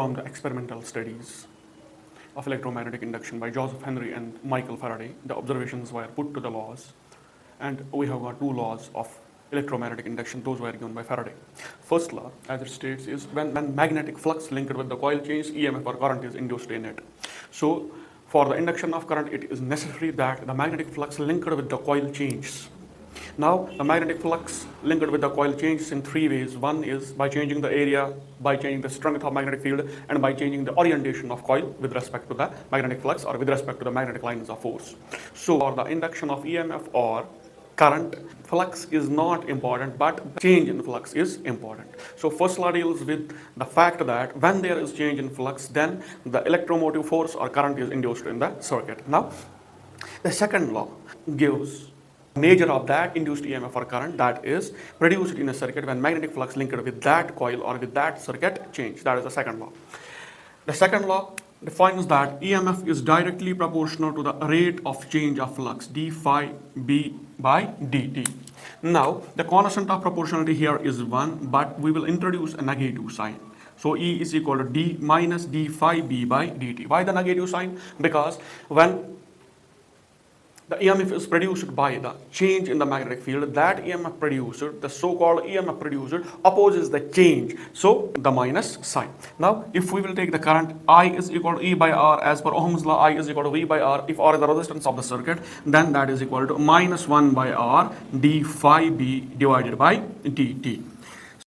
from the experimental studies of electromagnetic induction by Joseph Henry and Michael Faraday. The observations were put to the laws, and we have got two laws of electromagnetic induction. Those were given by Faraday. First law, as it states, is when magnetic flux linked with the coil changes, EMF or current is induced in it. So for the induction of current, it is necessary that the magnetic flux linked with the coil changes. Now, the magnetic flux linked with the coil changes in three ways. One is by changing the area, by changing the strength of magnetic field, and by changing the orientation of coil with respect to the magnetic flux or with respect to the magnetic lines of force. So for the induction of EMF or current, flux is not important, but change in flux is important. So first law deals with the fact that when there is change in flux, then the electromotive force or current is induced in the circuit. Now, the second law gives nature of that induced EMF or current that is produced in a circuit when magnetic flux linked with that coil or with that circuit change. That is the second law. The second law defines that EMF is directly proportional to the rate of change of flux, d phi b by dt. Now, the constant of proportionality here is 1, but we will introduce a negative sign. So E is equal to d minus d phi b by dt. Why the negative sign? Because when the EMF is produced by the change in the magnetic field, that EMF producer, the so-called EMF producer, opposes the change. So the minus sign. Now, if we will take the current, I is equal to E by R, as per Ohm's law, I is equal to V by R. If R is the resistance of the circuit, then that is equal to minus 1 by R d phi b divided by dt.